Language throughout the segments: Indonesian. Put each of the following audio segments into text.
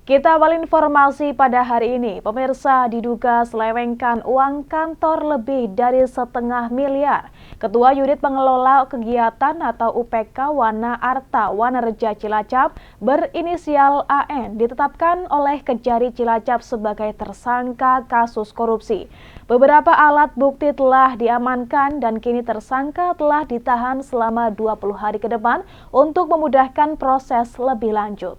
Kita awal informasi pada hari ini, pemirsa diduga selewengkan uang kantor lebih dari 1,5 miliar. Ketua Unit Pengelola Kegiatan atau UPK Wana Arta Wanareja Cilacap berinisial AN ditetapkan oleh Kejari Cilacap sebagai tersangka kasus korupsi. Beberapa alat bukti telah diamankan dan kini tersangka telah ditahan selama 20 hari ke depan untuk memudahkan proses lebih lanjut.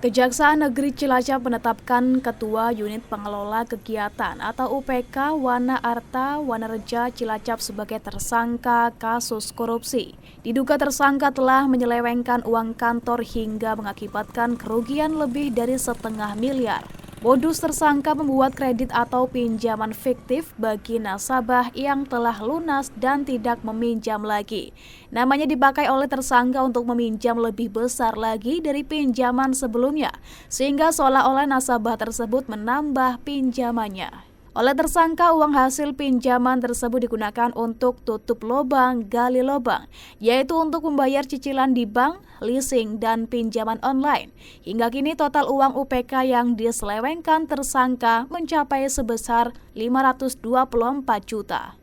Kejaksaan Negeri Cilacap menetapkan Ketua Unit Pengelola Kegiatan atau UPK Wana Arta Wanareja Cilacap sebagai tersangka kasus korupsi. Diduga tersangka telah menyelewengkan uang kantor hingga mengakibatkan kerugian lebih dari 1,5 miliar. Modus tersangka membuat kredit atau pinjaman fiktif bagi nasabah yang telah lunas dan tidak meminjam lagi. Namanya dipakai oleh tersangka untuk meminjam lebih besar lagi dari pinjaman sebelumnya, sehingga seolah-olah nasabah tersebut menambah pinjamannya. Oleh tersangka, uang hasil pinjaman tersebut digunakan untuk tutup lubang, gali lubang, yaitu untuk membayar cicilan di bank, leasing, dan pinjaman online. Hingga kini total uang UPK yang diselewengkan tersangka mencapai sebesar 524 juta.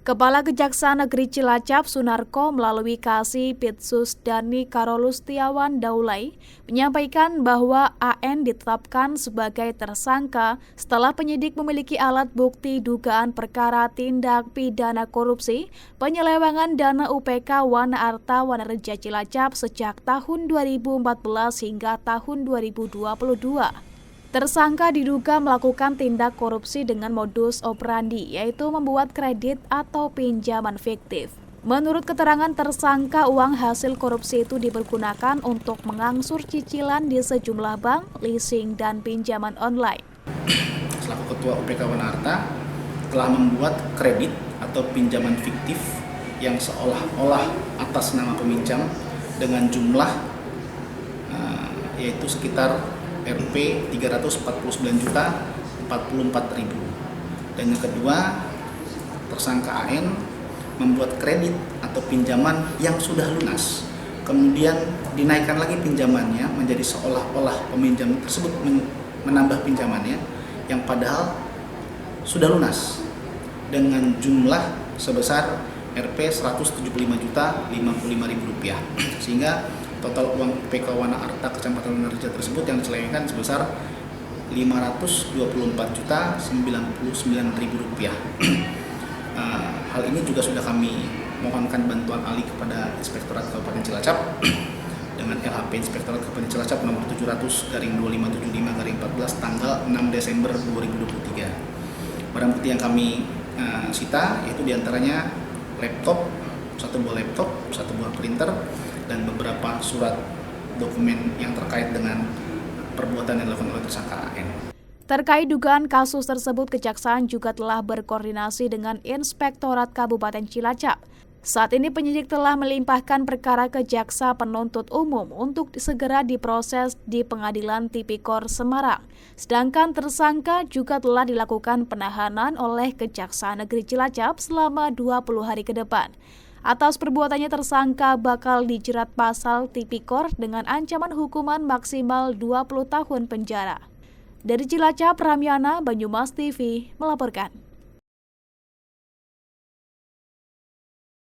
Kepala Kejaksaan Negeri Cilacap Sunarko melalui Kasih Pitsus Dani Karolus Tiawan Daulay menyampaikan bahwa AN ditetapkan sebagai tersangka setelah penyidik memiliki alat bukti dugaan perkara tindak pidana korupsi penyelewengan dana UPK Wana Arta Wanareja Cilacap sejak tahun 2014 hingga tahun 2022. Tersangka diduga melakukan tindak korupsi dengan modus operandi, yaitu membuat kredit atau pinjaman fiktif. Menurut keterangan tersangka, uang hasil korupsi itu dipergunakan untuk mengangsur cicilan di sejumlah bank, leasing, dan pinjaman online. Selaku Ketua UPK Wana Arta telah membuat kredit atau pinjaman fiktif yang seolah-olah atas nama peminjam dengan jumlah yaitu sekitar Rp 349.044.000. Dan yang kedua, tersangka AN membuat kredit atau pinjaman yang sudah lunas, kemudian dinaikkan lagi pinjamannya menjadi seolah-olah peminjam tersebut menambah pinjamannya yang padahal sudah lunas dengan jumlah sebesar Rp 175.055.000, sehingga total uang UPK Wana Arta Kecamatan Wanareja tersebut yang diselewengkan sebesar Rp524.099.000. Hal ini juga sudah kami mohonkan bantuan ahli kepada Inspektorat Kabupaten Cilacap dengan LHP Inspektorat Kabupaten Cilacap nomor 700/2575/14 tanggal 6 Desember 2023. Barang bukti yang kami sita yaitu diantaranya satu buah laptop, satu buah printer, dan beberapa surat dokumen yang terkait dengan perbuatan yang dilakukan oleh tersangka AN. Terkait dugaan kasus tersebut, Kejaksaan juga telah berkoordinasi dengan Inspektorat Kabupaten Cilacap. Saat ini penyidik telah melimpahkan perkara ke Jaksa Penuntut Umum untuk segera diproses di Pengadilan Tipikor Semarang. Sedangkan tersangka juga telah dilakukan penahanan oleh Kejaksaan Negeri Cilacap selama 20 hari ke depan. Atas perbuatannya tersangka bakal dijerat pasal Tipikor dengan ancaman hukuman maksimal 20 tahun penjara. Dari Cilacap, Ramyana, Banyumas TV melaporkan.